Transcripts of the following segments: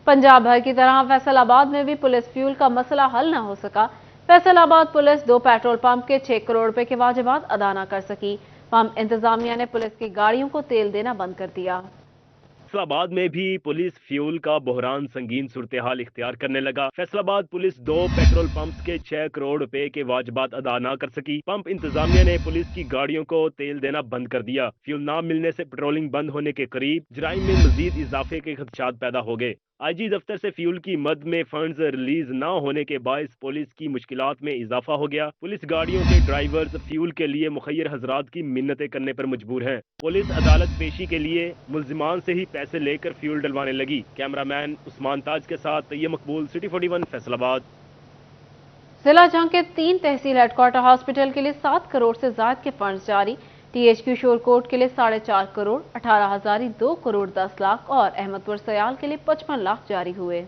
पंजाब भर की तरह फैसलाबाद में भी पुलिस फ्यूल का मसला हल न हो सका। फैसलाबाद पुलिस 2 पेट्रोल पंप के 6 करोड़ रुपए के वाजिबात अदा न कर सकी। पंप इंतजामिया ने पुलिस की गाड़ियों को तेल देना बंद कर दिया। फैसलाबाद में भी पुलिस फ्यूल का बहरान संगीन सूरत हाल इख्तियार करने लगा। फैसलाबाद पुलिस 2 पेट्रोल पंप्स के 6 करोड़ रुपए के वाजिबात अदा न कर सकी। पंप इंतजामिया ने पुलिस की गाड़ियों को तेल देना बंद कर दिया। फ्यूल न मिलने से पेट्रोलिंग बंद होने के करीब जराइम में मजीद इजाफे के खदशात पैदा हो गए। आईजी दफ्तर से फ्यूल की मद में फंड्स रिलीज न होने के बायस पुलिस की मुश्किलात में इजाफा हो गया। पुलिस गाड़ियों के ड्राइवर्स फ्यूल के लिए मुखैर हजरात की मिन्नतें करने पर मजबूर हैं। पुलिस अदालत पेशी के लिए मुल्जिमान से ही पैसे लेकर फ्यूल डलवाने लगी। कैमरामैन उस्मान ताज के साथ तैयब मकबूल, सिटी 41 फैसलाबाद। जिला जंग के 3 तहसील हेडक्वार्टर हॉस्पिटल के लिए 7 करोड़ से ज्यादा के फंड्स जारी। THQ शोरकोट के लिए 4.5 करोड़, 18 हजारी 2 करोड़ 10 लाख और अहमदपुर सयाल के लिए 55 लाख जारी हुए।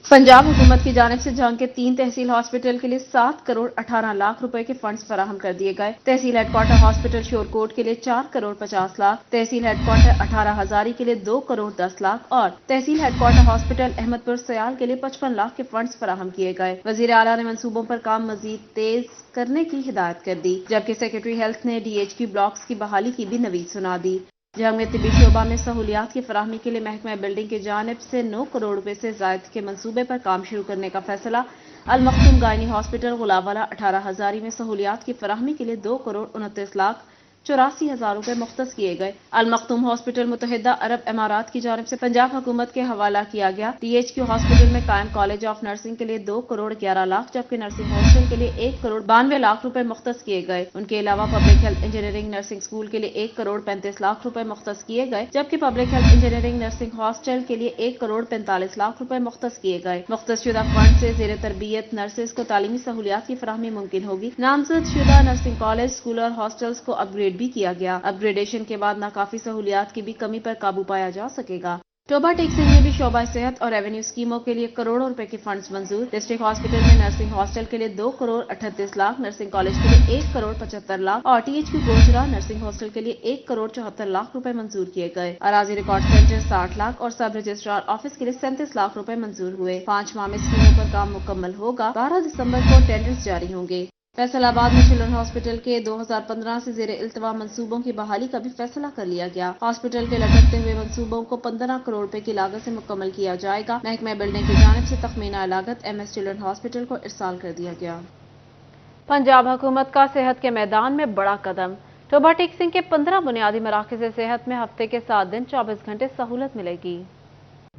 पंजाब हुकूमत की जानिब से जंग के 3 तहसील हॉस्पिटल के लिए 7 करोड़ 18 लाख रुपए के फंड्स फराहम कर दिए गए। तहसील हेडक्वार्टर हॉस्पिटल शोरकोट के लिए 4 करोड़ 50 लाख, तहसील हेडक्वार्टर 18 हजारी के लिए 2 करोड़ 10 लाख और तहसील हेडक्वार्टर हॉस्पिटल अहमदपुर सयाल के लिए 55 लाख के फंड्स फराहम किए गए। वजीर आला ने मंसूबों पर काम मजीद तेज करने की हिदायत कर दी, जबकि सेक्रेटरी हेल्थ ने DHQ ब्लॉक्स की बहाली की भी नवीद सुना दी। जंग में तिबी शोबा में सहूलियात की फराहमी के लिए महकमा बिल्डिंग की जानिब से 9 करोड़ रुपए से जायद के मंसूबे पर काम शुरू करने का फैसला। अल मखदूम गायनी हॉस्पिटल गुलाबवाला 18 हजारी में सहूलियात की फराहमी के लिए 2 करोड़ 29 लाख 84 हजार रुपए मुख्तस किए गए। अल मखदूम हॉस्पिटल मुत्तहिदा अरब अमारात की जानिब से पंजाब हुकूमत के हवाला किया गया। DHQ हॉस्पिटल में कायम कॉलेज ऑफ नर्सिंग के लिए 2 करोड़ 11 लाख, जबकि नर्सिंग हॉस्टल के लिए 1 करोड़ 92 लाख रुपए मुख्तस किए गए। उनके अलावा public health engineering nursing school के लिए 1 करोड़ 35 लाख रुपए मुख्तस किए गए, जबकि public health engineering nursing hostel के लिए 1 करोड़ 45 लाख रुपए मुख्तस किए गए। मुख्तस शुदा फंड से जेर तरबियत नर्सेज को तालीमी सहूलियात की फराहमी मुमकिन होगी। नामजद शुदा नर्सिंग कॉलेज, स्कूल और हॉस्टल्स को अपग्रेड भी किया गया। अपग्रेडेशन के बाद नाकाफी सहूलियात की भी कमी पर काबू पाया जा सकेगा। टोबा टेक्सिंग में भी शोबा सेहत और रेवेन्यू स्कीमों के लिए करोड़ों रुपए के फंड्स मंजूर। डिस्ट्रिक्ट हॉस्पिटल में नर्सिंग हॉस्टल के लिए 2 करोड़ 38 लाख, नर्सिंग कॉलेज के लिए 1 करोड़ 75 लाख और THQ गोजरा नर्सिंग हॉस्टल के लिए 1 करोड़ 74 लाख रुपए मंजूर किए गए। अराजी रिकॉर्ड सेंटर 60 लाख और सब रजिस्ट्रार ऑफिस के लिए 37 लाख रुपए मंजूर हुए। 5 माह में स्कीमों पर काम मुकम्मल होगा। 12 दिसंबर को टेंडर्स जारी होंगे। फैसलाबाद में चिल्ड्रन हॉस्पिटल के 2015 से जेर इल्तवा मंसूबों की बहाली का भी फैसला कर लिया गया। हॉस्पिटल के लटकते हुए मंसूबों को 15 करोड़ रुपए की लागत से मुकम्मल किया जाएगा। महकमा बिल्डिंग की जानिब से तखमीना लागत MS चिल्ड्रन हॉस्पिटल को इरसाल कर दिया गया। पंजाब हुकूमत का सेहत के मैदान में बड़ा कदम। टोबा टेक्सिंग के 15 बुनियादी मराकज़ सेहत में हफ्ते के 7 दिन 24 घंटे सहूलत मिलेगी।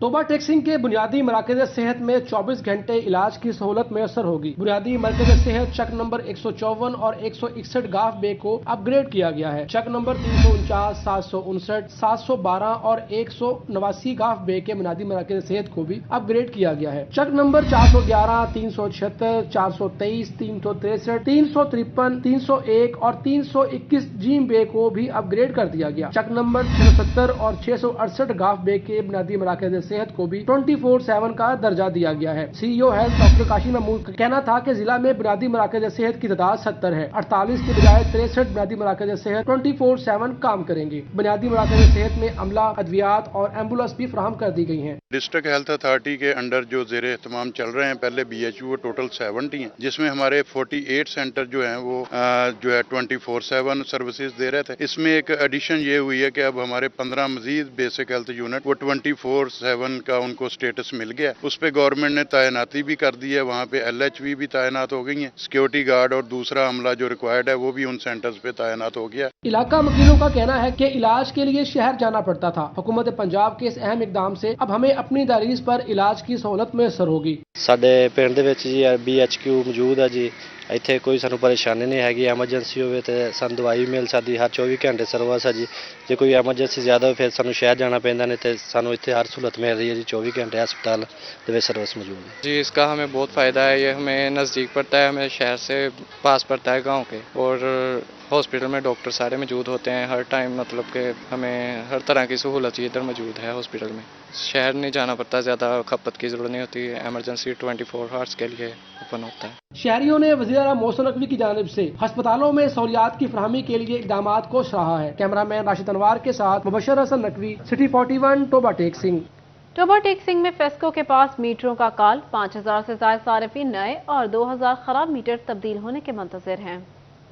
टोबा टेक्सिंग के बुनियादी मराकज़ सेहत में 24 घंटे इलाज की सहूलत मैसर होगी। बुनियादी मरकज़ सेहत चक नंबर 154 और 161 गाफ बे को अपग्रेड किया गया है। चक नंबर 349, 759, 712 और 189 गाफ बे के बुनियादी मराकज़ सेहत को भी अपग्रेड किया गया है। चक नंबर 411, 376, 423, 363, 353, 301 और 321 जीम बे को भी अपग्रेड कर दिया गया। चक नंबर 670 और 668 गाफ बे के बुनियादी मराकज़ सेहत को भी 24/7 का दर्जा दिया गया है। CEO health doctor Kashi Mahmood का कहना था कि जिला में बुनियादी मराकज़ सेहत की तादाद 70 है। 48 के बजाय 63 बुनियादी मराकज़ सेहत 24/7 काम करेंगे। बुनियादी मराकज़ सेहत में अमला, अद्वियात और एम्बुलेंस भी फराहम कर दी गई हैं। डिस्ट्रिक्ट हेल्थ अथॉरिटी के अंडर जो जेर एहतमाम चल रहे हैं, पहले BHU टोटल 70 हैं, जिसमें हमारे 48 सेंटर जो हैं वो जो है 24/7 सर्विसेज दे रहे थे। इसमें एक एडिशन ये हुई है कि अब हमारे 15 मजीद बेसिक हेल्थ यूनिट वो 24/7 का उनको स्टेटस मिल गया। उस पे गवर्नमेंट ने तैनाती भी कर दी है। वहाँ पे LHV भी तैनात हो गई है। सिक्योरिटी गार्ड और दूसरा अमला जो रिक्वायर्ड है वो भी उन सेंटर्स पे तैनात हो गया। इलाका वकीलों का कहना है कि इलाज के लिए शहर जाना पड़ता था। हुकूमत पंजाब के इस अहम इकदाम से अब हमें अपनी दहलीज पर इलाज की सहूलत मैसर होगी। ਸਾਡੇ ਪਿੰਡ ਦੇ ਵਿੱਚ ਜੀ BHQ ਮੌਜੂਦ ਹੈ ਜੀ। ਇੱਥੇ ਕੋਈ ਸਾਨੂੰ ਪਰੇਸ਼ਾਨੀ ਨਹੀਂ ਹੈਗੀ। ਐਮਰਜੈਂਸੀ ਹੋਵੇ ਤੇ ਸਾਨੂੰ ਦਵਾਈ ਮਿਲ ਸਕਦੀ। ਹਰ 24 ਘੰਟੇ ਸਰਵਿਸ ਹੈ ਜੀ। ਜੇ ਕੋਈ ਐਮਰਜੈਂਸੀ ਜ਼ਿਆਦਾ ਹੋਵੇ ਫਿਰ ਸਾਨੂੰ ਸ਼ਹਿਰ जाना ਪੈਂਦਾ नहीं तो ਸਾਨੂੰ ਇੱਥੇ हर सहूलत मिल रही है जी। 24 घंटे अस्पताल ਦੇ ਵਿੱਚ सर्विस मौजूद है जी। इसका हमें बहुत फ़ायदा है। ये हमें नज़दीक पड़ता है, हमें शहर से पास पड़ता है गाँव के। और हॉस्पिटल में डॉक्टर सारे मौजूद होते हैं हर टाइम, मतलब कि हमें हर तरह की सहूलत इधर मौजूद है हॉस्पिटल में। शहर नहीं जाना पड़ता, ज़्यादा खपत की ज़रूरत नहीं होती। एमरजेंसी 24 आवर्स के लिए ओपन होता है। शहरियों ने वज़ीर आला मोहसिन नकवी की जानिब से अस्पतालों में सहूलियात की फराहमी के लिए इकदामात को सराहा है। कैमरामैन राशिद अनवार के साथ मुबशर हसन नकवी, सिटी 41 टोबा टेक्सिंग। टोबा टेक सिंह में फेस्को के पास मीटरों का काल, 5000 से ज्यादा सार्फिन नए और 2000 खराब मीटर तब्दील होने के मंतज़र हैं।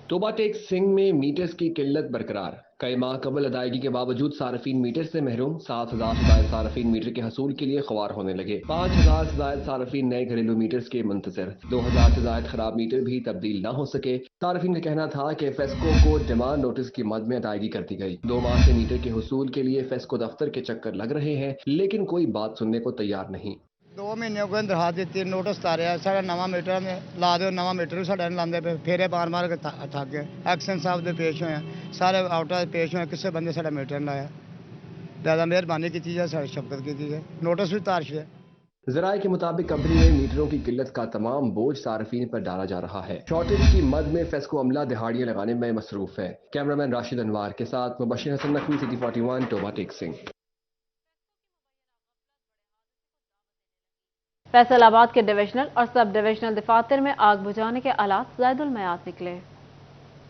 टोबा टेक सिंह में मीटर्स की किल्लत बरकरार, कई माह कबल अदायगी के बावजूद सार्फिन मीटर से महरूम। 7000 से ज्यादा सार्फिन मीटर के हसूल के लिए ख्वार होने लगे। 5000 से ज्यादा सार्फिन नए घरेलू मीटर्स के मंतजर। 2000 से ज्यादा खराब मीटर भी तब्दील न हो सके। सार्फिन का कहना था कि फेस्को को डिमांड नोटिस की मद में अदायगी कर दी गई। 2 माह से मीटर के हसूल के लिए फेस्को दफ्तर के चक्कर लग रहे हैं, लेकिन कोई बात सुनने को तैयार नहीं। 2 महीने हो गए दरखास्त दी, नोटिस तारिया साढ़ा नवा मीटर में ला दो, नवा मीटर भी साढ़े लाते पे, फेरे मार के थक गए। एक्शन साहब दे पेश होए, सारे आउटर पेश होए, किसी बंदे साढ़ा मीटर नहीं लाया। ज़्यादा मेहरबानी की चीज़ है, सारी शफकत की चीज़ है, नोटिस भी तारश है। ज़राए के मुताबिक कंपनी में मीटरों की किल्लत का तमाम बोझ सार्फिन पर डाला जा रहा है। शॉर्टेज की मद में फेस्को अमला दिहाड़ियां लगाने में मसरूफ है। कैमरामैन राशिद अनवार के साथ मुबशिर हसन नकवी, सिटी 41, टोबा टेक सिंह। फैसलाबाद के डिविजनल और सब डिविजनल दफातर में आग बुझाने के आलात ज़ायदुल मयाद निकले।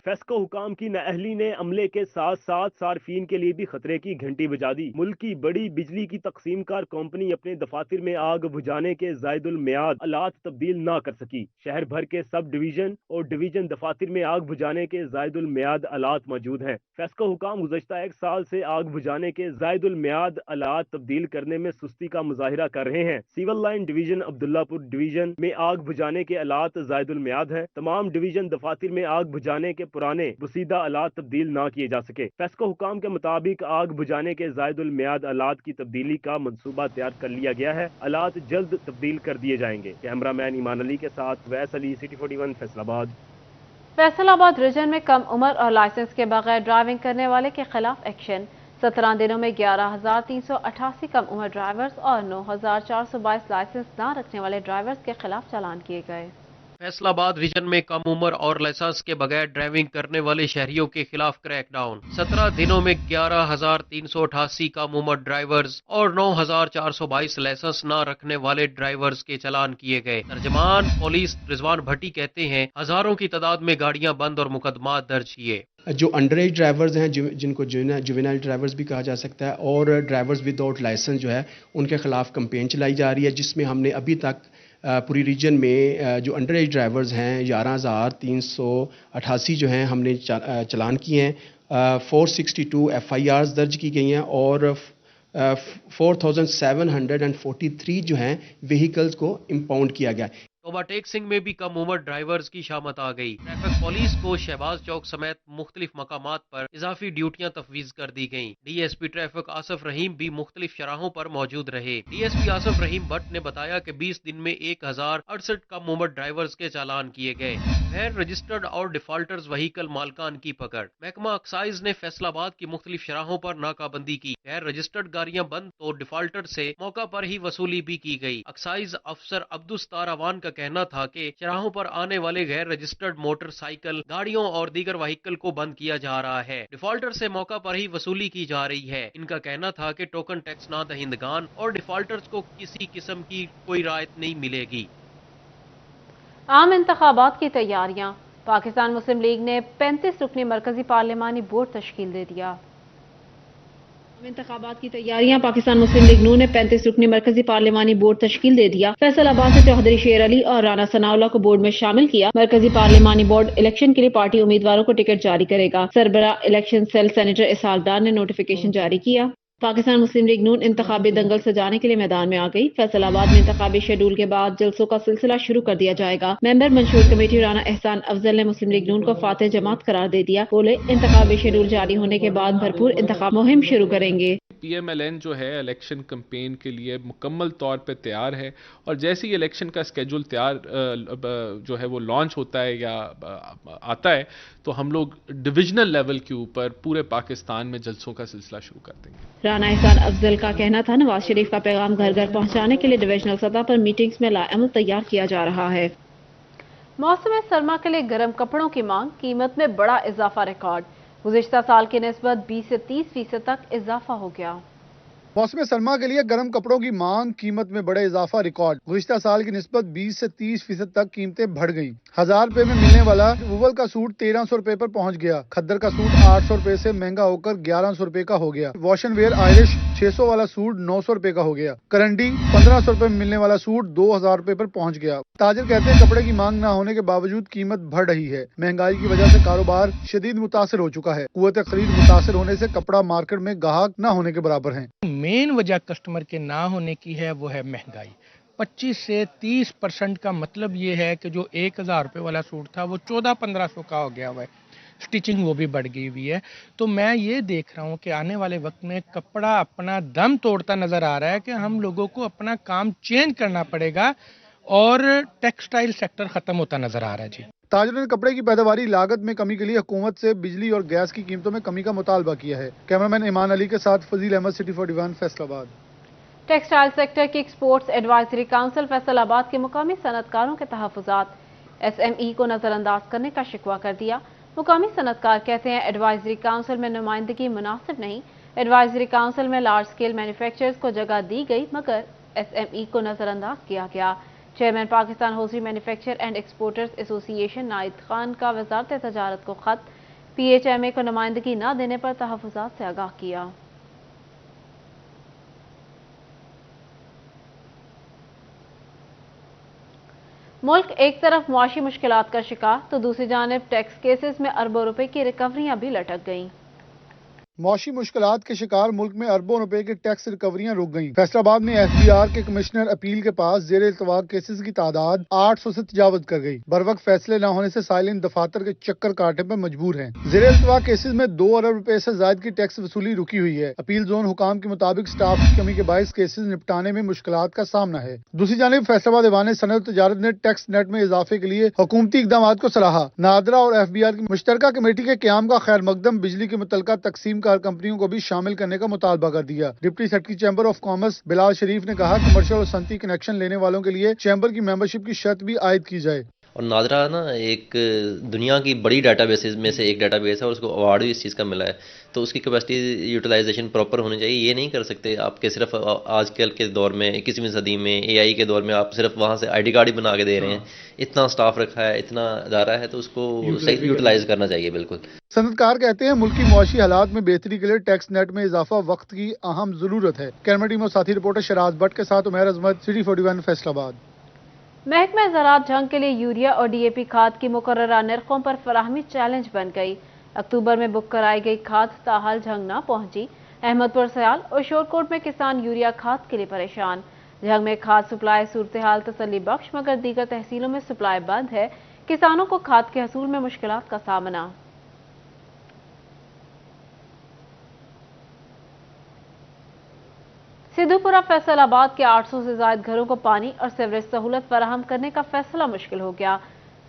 फेस्को हुकाम की नाअहली ने अमले के साथ साथ सार्फिन के लिए भी खतरे की घंटी बजा दी। मुल्क की बड़ी बिजली की तकसीम कार कंपनी अपने दफातर में आग बुझाने के ज़ायदुल मियाद आलात तब्दील ना कर सकी। शहर भर के सब डिवीजन और डिवीजन दफातर में आग बुझाने के ज़ायदुल मियाद आलात मौजूद हैं। फेस्को हुकाम गुज़श्ता 1 साल से आग बुझाने के ज़ायदुल मियाद आलात तब्दील करने में सुस्ती का मुजाहिरा कर रहे हैं। Civil line division Abdullahpur division में आग बुझाने के आलात ज़ायदुल मियाद है। तमाम डिवीजन दफातर में आग बुझाने के पुराने बुसीदा आलात तब्दील ना किए जा सके। फेस्को हुकाम के मुताबिक आग बुझाने के ज़ायदुल मियाद आलात की तब्दीली का मंसूबा तैयार कर लिया गया है। आलात जल्द तब्दील कर दिए जाएंगे। कैमरामैन ईमान अली के साथ वैस अली, सिटी 41, फैसलाबाद। फैसलाबाद रीजन में कम उम्र और लाइसेंस के बगैर ड्राइविंग करने वाले के खिलाफ एक्शन। 17 दिनों में 11,388 कम उम्र ड्राइवर्स और 9,422 लाइसेंस न रखने वाले ड्राइवर्स के खिलाफ चालान किए गए। फैसलाबाद रीजन में कम उम्र और लाइसेंस के बगैर ड्राइविंग करने वाले शहरियों के खिलाफ क्रैकडाउन। 17 दिनों में 11,388 कम उम्र ड्राइवर्स और 9,422 लाइसेंस न रखने वाले ड्राइवर्स के चालान किए गए। तर्जमान पुलिस रिजवान भट्टी कहते हैं, हजारों की तादाद में गाड़ियां बंद और मुकदमा दर्ज किए। जो अंडर एज ड्राइवर्स हैं, जिनको जुवेनाइल ड्राइवर्स भी कहा जा सकता है, और ड्राइवर्स विदाउट लाइसेंस जो है उनके खिलाफ कंपेन चलाई जा रही है, जिसमें हमने अभी तक पूरी रीजन में जो अंडर एज ड्राइवर्स हैं 11,388 जो हैं हमने चालान किए हैं। 462 FIRs दर्ज की गई हैं और 4,743 जो हैं व्हीकल्स को इंपाउंड किया गया। टोबा टेक सिंह में भी कम उम्र ड्राइवर्स की शामत आ गई। ट्रैफिक पुलिस को शहबाज चौक समेत मुख्तलिफ मकामात पर इजाफी ड्यूटियां तफवीज कर दी गईं। DSP ट्रैफिक आसिफ रहीम भी मुख्तलिफ शराहों पर मौजूद रहे। DSP आसिफ रहीम भट्ट ने बताया कि 20 दिन में 1068 कम उम्र ड्राइवर्स के चालान किए गए। गैर रजिस्टर्ड और डिफॉल्टर्स व्हीकल मालकान की पकड़। महकमा एक्साइज ने फैसलाबाद की मुख्तलिफ शराहों पर नाकाबंदी की। गैर रजिस्टर्ड गाड़ियां बंद तो डिफॉल्टर से मौका पर ही वसूली भी की गई। एक्साइज अफसर अब्दुस्तार अवान का कहना था कि चराहों पर आने वाले गैर रजिस्टर्ड मोटरसाइकिल गाड़ियों और दीगर व्हीकल को बंद किया जा रहा है। डिफॉल्टर से मौका पर ही वसूली की जा रही है। इनका कहना था कि टोकन टैक्स ना दहिंदगान और डिफॉल्टर्स को किसी किस्म की कोई राहत नहीं मिलेगी। आम इंतखाबात की तैयारियां। पाकिस्तान मुस्लिम लीग ने 35 रुकनी मरकजी पार्लिमानी बोर्ड तश्कील दे दिया। इंतखाबात की तैयारियां। पाकिस्तान मुस्लिम लीग नून ने 35 रुकनी मरकजी पार्लिमानी बोर्ड तश्कील दे दिया। फैसलाबाद से चौधरी शेर अली और राना सनाउल्लाह को बोर्ड में शामिल किया। मरकजी पार्लिमानी बोर्ड इलेक्शन के लिए पार्टी उम्मीदवारों को टिकट जारी करेगा। सरबरा इलेक्शन सेल सेनेटर इसहाक डार ने नोटिफिकेशन जारी किया। पाकिस्तान मुस्लिम लीग नून इंतखाबी दंगल सजाने के लिए मैदान में आ गई। फैसलाबाद में इंतखाबी शेड्यूल के बाद जलसों का सिलसिला शुरू कर दिया जाएगा। मेंबर मंशूर कमेटी राना एहसान अफजल ने मुस्लिम लीग नून को फातेह जमात करार दे दिया। बोले, इंतखाबी शेड्यूल जारी होने के बाद भरपूर इंतखाब मुहिम शुरू करेंगे। PMLN जो है इलेक्शन कैंपेन के लिए मुकम्मल तौर पे तैयार है और जैसे ही इलेक्शन का स्केड्यूल तैयार जो है वो लॉन्च होता है या आता है तो हम लोग डिविजनल लेवल के ऊपर पूरे पाकिस्तान में जलसों का सिलसिला शुरू कर देंगे। राना एहसान अफजल का कहना था, नवाज शरीफ का पैगाम घर घर पहुंचाने के लिए डिविजनल सतह पर मीटिंग्स में लाएअमल तैयार किया जा रहा है। मौसम सरमा के लिए गर्म कपड़ों की मांग, कीमत में बड़ा इजाफा रिकॉर्ड। गुज़िश्ता साल की निस्बत 20 से 30% तक इजाफा हो गया। मौसम सरमा के लिए गर्म कपड़ों की मांग, कीमत में बड़े इजाफा रिकॉर्ड। गुज़िश्ता साल की निस्बत 20 से 30% तक कीमतें बढ़ गईं। 1000 रुपए में मिलने वाला वूवल का सूट 1300 रुपए पर पहुंच गया। खद्दर का सूट 800 रुपए से महंगा होकर 1100 रुपए का हो गया। वॉशन वेयर आयरिश 600 वाला सूट 900 रुपए का हो गया। करंडी 1500 रुपए में मिलने वाला सूट 2000 रुपए पर पहुंच गया। ताजिर कहते हैं कपड़े की मांग न होने के बावजूद कीमत बढ़ रही है। महंगाई की वजह से कारोबार शदीद मुतासिर हो चुका है। कुव्वत खरीद मुतासिर होने से कपड़ा मार्केट में गाहक न होने के बराबर है। मेन वजह कस्टमर के ना होने की है वो है महंगाई। 25 से 30% का मतलब ये है कि जो 1000 रुपये वाला सूट था वो 1400-1500 का हो गया हुआ है। स्टिचिंग वो भी बढ़ गई हुई है। तो मैं ये देख रहा हूँ कि आने वाले वक्त में कपड़ा अपना दम तोड़ता नज़र आ रहा है कि हम लोगों को अपना काम चेंज करना पड़ेगा और टेक्सटाइल सेक्टर ख़त्म होता नज़र आ रहा है। जी, ताजिरों ने कपड़े की पैदावारी लागत में कमी के लिए हुकूमत से बिजली और गैस की कीमतों में कमी का मुतालबा किया है। कैमरामैन इमान अली के साथ Fazeel Ahmad, city 41 Faisalabad. Textile sector की एक्सपोर्ट्स एडवाइजरी काउंसिल फैसलाबाद के मुकामी सनतकारों के तहफ़्फ़ुज़ात SME को नज़रअंदाज करने का शिकवा कर दिया। मुकामी सनतकार कहते हैं एडवाइजरी काउंसिल में नुमाइंदगी मुनासिब नहीं। एडवाइजरी काउंसिल में लार्ज स्केल मैन्युफैक्चरर्स को जगह दी गई मगर SME को नज़रअंदाज किया गया। Chairman Pakistan hosiery manufacture and exporters association नाइद खान का वजारत तजारत को खत, PHMA को नुमाइंदगी न देने पर तहफ़्फ़ुज़ात से आगाह किया। मुल्क एक तरफ मुआशी मुश्किलात का शिकार तो दूसरी जानिब टैक्स केसेस में अरबों रुपए की रिकवरियां भी लटक गईं। मुआशी मुश्किलात के शिकार मुल्क में अरबों रुपए की टैक्स रिकवरियां रुक गईं। फैसलाबाद में FBR के कमिश्नर अपील के पास जेर इल्तवाक केसेस की तादाद 800 से तजावत कर गई। बरवक्त फैसले न होने से साइलिन दफातर के चक्कर काटने पर मजबूर हैं। जेर इल्तवाक केसेस में 2 अरब रुपए से ज्यादा की टैक्स वसूली रुकी हुई है। अपील जोन हुकाम के मुताबिक स्टाफ की कमी के बायस केसेस निपटाने में मुश्किलात का सामना है। दूसरी जानिब फैसलाबाद ऐवान सनअत तजारत ने टैक्स नेट में इजाफे के लिए हुकूमती इकदाम को सराहा। नादरा और FBR की मुश्तरका कमेटी के क्याम का खैर मकदम बिजली की मुतलका तकसीम कार कंपनियों को भी शामिल करने का मुतालबा कर दिया। Deputy secretary chamber of commerce Bilal Sharif ने कहा कमर्शियल और सनती कनेक्शन लेने वालों के लिए चैम्बर की मेंबरशिप की शर्त भी आयद की जाए। और नादरा ना एक दुनिया की बड़ी डाटाबेसेस में से एक डाटाबेस है और उसको अवार्ड भी इस चीज़ का मिला है। तो उसकी कैपेसिटी यूटिलाइजेशन प्रॉपर होनी चाहिए। ये नहीं कर सकते आपके सिर्फ आजकल के दौर में 21वीं सदी में AI के दौर में आप सिर्फ वहाँ से ID कार्ड ही बना के दे रहे हैं। इतना स्टाफ रखा है, इतना अदारा है, तो उसको सही यूटिलाइज करना चाहिए। बिल्कुल। सनतकार कहते हैं मुल्क की मुआशी हालात में बेहतरी के लिए टैक्स नेट में इजाफा वक्त की अहम जरूरत है। कैमरा टीम और साथी रिपोर्टर शराज भट्ट के साथ उमैर अजमत, सिटी 41 फैसलाबाद। महकमा ज़राअत जंग के लिए यूरिया और DAP खाद की मुकर्ररा निर्खों पर फराहमी चैलेंज बन गई। अक्टूबर में बुक कराई गई खाद ताहाल जंग न पहुंची। अहमदपुर सयाल और शोरकोट में किसान यूरिया खाद के लिए परेशान। जंग में खाद सप्लाई सूरत हाल तसल्ली बख्श मगर दीगर तहसीलों में सप्लाई बंद है। किसानों को खाद के हसूल में मुश्किलात का सामना। सिद्धूपुरा फैसलाबाद के 800 से ज्यादा घरों को पानी और सीवरेज सहूलत फराहम करने का फैसला मुश्किल हो गया।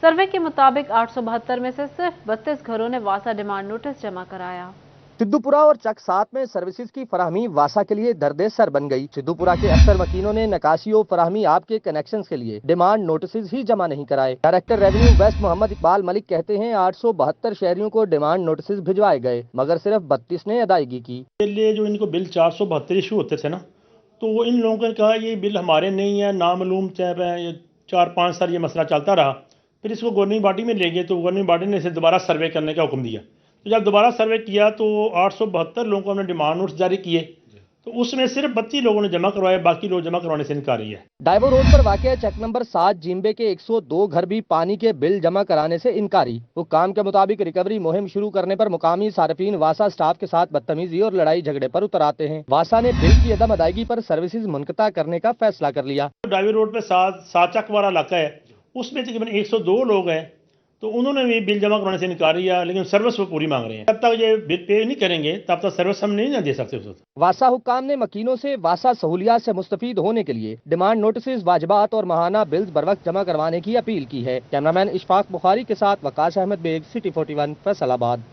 सर्वे के मुताबिक 872 में से सिर्फ 32 घरों ने वासा डिमांड नोटिस जमा कराया। सिद्धूपुरा और चक 7 में सर्विसेज की फराहमी वासा के लिए दर्दे सर बन गई। सिद्धूपुरा के अक्सर मकीनों ने नकाशी और फराहमी आपके कनेक्शन के लिए डिमांड नोटिस ही जमा नहीं कराए। Director revenue west Muhammad Iqbal Malik कहते हैं 872 शहरियों को डिमांड नोटिस भिजवाए गए मगर सिर्फ 32 ने अदायगी की। जो इनको बिल 472 इशू होते थे ना, तो इन लोगों ने कहा ये बिल हमारे नहीं है, नामालूम 4-5 साल ये मसला चलता रहा। फिर इसको गवर्निंग बॉडी में ले गए तो गवर्निंग बॉडी ने इसे दोबारा सर्वे करने का हुक्म दिया। तो जब दोबारा सर्वे किया तो 872 लोगों को हमने डिमांड नोटिस जारी किए, तो उसमें सिर्फ 32 लोगों ने जमा करवाए, बाकी लोग जमा करवाने से इनकारी है। डाइवो रोड पर वाक़ चेक नंबर 7 जिम्बे के 102 घर भी पानी के बिल जमा कराने से इनकारी। हुक्काम के मुताबिक रिकवरी मुहिम शुरू करने पर मुकामी सार्फिन वासा स्टाफ के साथ बदतमीजी और लड़ाई झगड़े पर उतर आते हैं। वासा ने बिल की अदम अदायगी पर सर्विसेज मुनक़ता करने का फैसला कर लिया। डाइवो रोड पर 7 चक वाला इलाका है, उसमें तकरीबन 102 लोग हैं, तो उन्होंने भी बिल जमा करवाने से इनकार किया, लेकिन सर्विस वो पूरी मांग रहे हैं। जब तक ये बिल पे नहीं करेंगे तब तक सर्विस हम नहीं दे सकते। वासा हुक्काम ने मकीनों से वासा सहूलियात से मुस्तफीद होने के लिए डिमांड नोटिस, वाजबात और माहाना बिल्स बर वक्त जमा करवाने की अपील की है। कैमरामैन इशफाक बुखारी के साथ वकास अहमद बेग, सिटी 41 फैसलाबाद।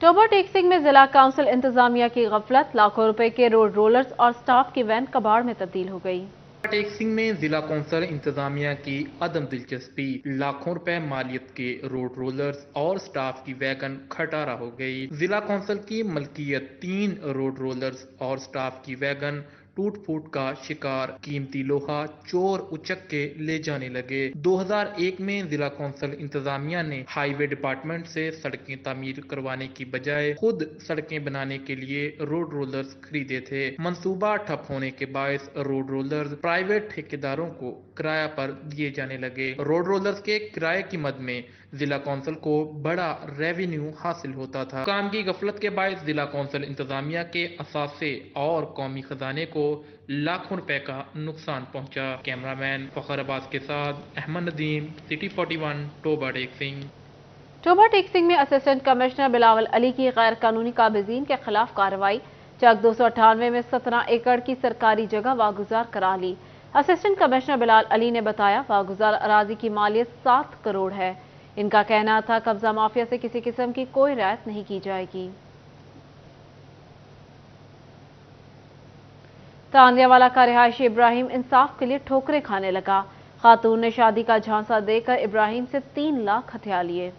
टोबर टेक्सिंग में जिला काउंसिल इंतजामिया की गफलत, लाखों रुपए के रोड रोलर्स और स्टाफ की वैन कबाड़ में तब्दील हो गई। टेक्सिंग में जिला कौंसल इंतजामिया की अदम दिलचस्पी, लाखों रुपए मालियत के रोड रोलर्स और स्टाफ की वैगन खटारा हो गई। जिला कौंसल की मलकियत 3 रोड रोलर्स और स्टाफ की वैगन टूट फूट का शिकार, कीमती लोहा चोर उचक के ले जाने लगे। 2001 में जिला कौंसल इंतजामिया ने हाईवे डिपार्टमेंट से सड़कें तामीर करवाने की बजाय खुद सड़कें बनाने के लिए रोड रोलर्स खरीदे थे। मंसूबा ठप होने के बायस रोड रोलर्स प्राइवेट ठेकेदारों को किराया पर दिए जाने लगे। रोड रोलर्स के किराए की मद में जिला कौंसल को बड़ा रेवेन्यू हासिल होता था। काम की गफलत के बायस जिला कौंसल इंतजामिया के असासे और कौमी खजाने को लाखों रुपए का नुकसान पहुंचा। कैमरामैन फखर अब्बास के साथ अहमद नदीम, सिटी 41, टोबा टेक्सिंग। टोबा टेक्सिंग में असिस्टेंट कमिश्नर बिलावल अली की गैर कानूनी काबिजीन के खिलाफ कार्रवाई। चक 298 में 17 एकड़ की सरकारी जगह वागुजार करा ली। असिस्टेंट कमिश्नर बिलावल अली ने बताया वागुजार अराजी की मालियत 7 करोड़ है। इनका कहना था कब्जा माफिया से किसी किस्म की कोई रियायत नहीं की जाएगी। तांदियावाला का रिहायशी इब्राहिम इंसाफ के लिए ठोकरें खाने लगा। खातून ने शादी का झांसा देकर इब्राहिम से 3 लाख हथिया लिए।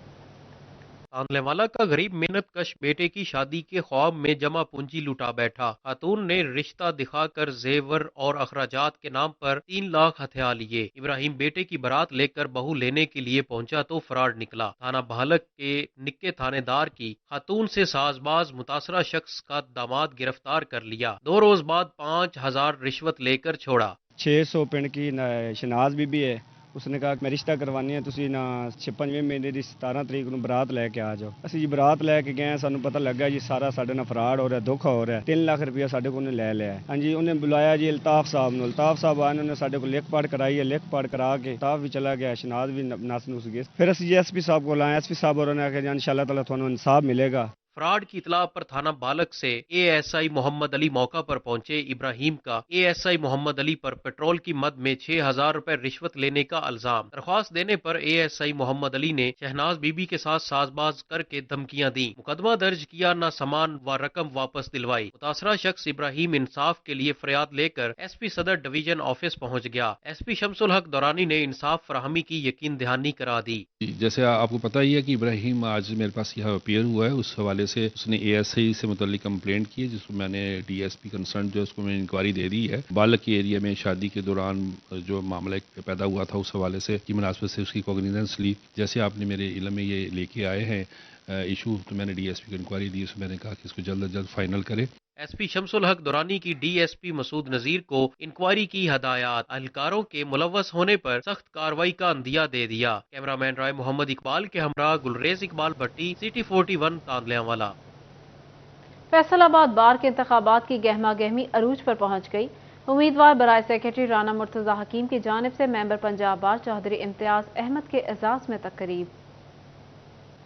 तांदलेवाला का गरीब मेहनत कश बेटे की शादी के ख्वाब में जमा पूंजी लुटा बैठा। खातून ने रिश्ता दिखाकर जेवर और अखराजात के नाम पर 3 लाख हथिया लिए। इब्राहिम बेटे की बारात लेकर बहू लेने के लिए पहुंचा तो फरार निकला। थाना बहालक के निक्के थानेदार की खातून से साजबाज मुतासरा शख्स का दामाद गिरफ्तार कर लिया। 2 रोज बाद 5000 रिश्वत लेकर छोड़ा। 600 पिंड की शनाज बीबी है। उसने कहा मैं रिश्ता करवानी है, तुसी ना 56वें महीने ਦੀ 17 ਤਰੀਕ ਨੂੰ ਬਰਾਤ ਲੈ ਕੇ ਆ ਜਾਓ। ਅਸੀਂ ਜੀ ਬਰਾਤ ਲੈ ਕੇ ਗਏ, ਸਾਨੂੰ ਪਤਾ ਲੱਗਾ ਜੀ ਸਾਰਾ ਸਾਡੇ ਨਾਲ ਫਰਾਡ ਹੋ ਰਿਹਾ, ਧੋਖਾ ਹੋ ਰਿਹਾ। 3 ਲੱਖ ਰੁਪਇਆ ਸਾਡੇ ਕੋਲ ਨੇ ਲੈ ਲਿਆ। ਹਾਂਜੀ, ਉਹਨੇ ਬੁਲਾਇਆ ਜੀ ਅਲਤਾਫ ਸਾਹਿਬ ਨੂੰ। ਅਲਤਾਫ ਸਾਹਿਬ ਆਏ, ਉਹਨੇ ਸਾਡੇ ਕੋਲ ਲਿਖ ਪੜ ਕਰਾਈ ਹੈ। ਲਿਖ ਪੜ ਕਰਾ ਕੇ ਅਲਤਾਫ ਵੀ ਚਲਾ ਗਿਆ, ਸ਼ਨਾਜ਼ ਵੀ ਨਸ ਨੁਸ ਗਏ। ਫਿਰ ਅਸੀਂ ਐਸਪੀ ਸਾਹਿਬ ਕੋਲ ਆਏ। ਐਸਪੀ ਸਾਹਿਬ ਹੋਰਾਂ ਨੇ ਆਖਿਆ ਜੀ इंशाअल्लाह ताला ਤੁਹਾਨੂੰ इंसाफ मिलेगा। फ्रॉड की इतला पर थाना बालक से एएसआई मोहम्मद अली मौका पर पहुंचे। इब्राहिम का एएसआई मोहम्मद अली पर पेट्रोल की मद में 6000 रुपए रिश्वत लेने का इल्जाम। दरख्वास्त देने पर एएसआई मोहम्मद अली ने शहनाज बीबी के साथ साजबाज करके धमकियां दी। मुकदमा दर्ज किया, न सामान व रकम वापस दिलवाई। मुतासरा शख्स इब्राहिम इंसाफ के लिए फरियाद लेकर एसपी सदर डिवीजन ऑफिस पहुंच गया। एसपी शमसुल हक दौरानी ने इंसाफ फराहमी की यकीन दहानी करा दी। जैसे आपको पता ही है कि इब्राहिम आज मेरे पास यहाँ अपीयर हुआ है। उस हवाले से उसने एएसआई से मुतल्लिक कंप्लेंट की है, जिसको मैंने डीएसपी कंसर्न जो है उसको मैंने इंक्वायरी दे दी है। बालक के एरिया में शादी के दौरान जो मामला पैदा हुआ था, उस हवाले से की मुनासबत से उसकी कॉग्निजेंस ली। जैसे आपने मेरे इल्म में ये लेके आए हैं इशू, तो मैंने डीएसपी को इंक्वायरी दी। उसमें मैंने कहा कि इसको जल्द अज जल्द फाइनल करे। एसपी शमसुल हक दुरानी की डीएसपी मसूद नजीर को इंक्वायरी की हदायत। अहलकारों के मुलव्वस होने पर सख्त कार्रवाई का अंदिया दे दिया। कैमरामैन राय मोहम्मद इकबाल के हमरा गुलरेज इकबाल भट्टी, सिटी 41, तांदलियावाला। फैसलाबाद बार के इंतखाबात की गहमा गहमी अरूज पर पहुंच गई। उम्मीदवार बराए सेक्रेटरी राना मुर्तजा हकीम की जानिब से मेंबर पंजाब बार चौधरी इम्तियाज अहमद के एजाज में तकरीब।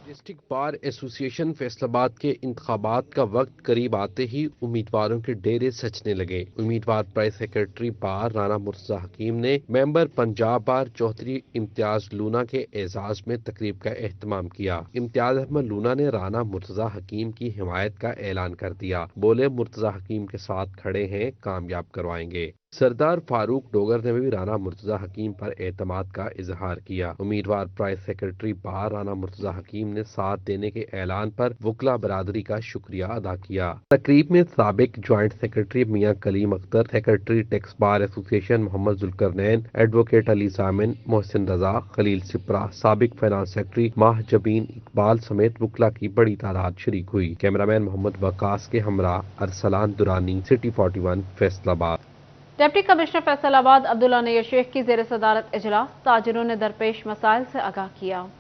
डिस्ट्रिक्ट बार एसोसिएशन फैसलाबाद के इंतखाबात का वक्त करीब आते ही उम्मीदवारों के डेरे सजने लगे। उम्मीदवार बराए सेक्रेटरी बार राना मुर्तजा हकीम ने मेंबर पंजाब बार चौधरी इम्तियाज लूना के एजाज में तकरीब का एहतमाम किया। इम्तियाज अहमद लूना ने राना मुर्तजा हकीम की हिमायत का ऐलान कर दिया। बोले मुर्तजा हकीम के साथ खड़े हैं, कामयाब करवाएंगे। सरदार फारूक डोगर ने भी राना मुर्तजा हकीम पर एतमाद का इजहार किया। उम्मीदवार प्राइस सेक्रेटरी बार राना मुर्तजा हकीम ने साथ देने के ऐलान पर वकला बरादरी का शुक्रिया अदा किया। तकरीब में साबिक ज्वाइंट सेक्रेटरी मियां Kaleem Akhtar, secretary tax bar association Mohammad Zulqarnain, advocate Ali Samin, Mohsin Raza, Khalil Sipra, साबिक फाइनेंस सेक्रेटरी माह जबीन इकबाल समेत वकला की बड़ी तादाद शरीक हुई। कैमरामैन मोहम्मद वकास के हमरा Arsalan Durrani, city 41, Faisalabad. Deputy commissioner Faisalabad Abdullah Nayyar Sheikh की ज़ेर सदारत इजलास। ताजिरों ने दरपेश मसाइल से आगाह किया।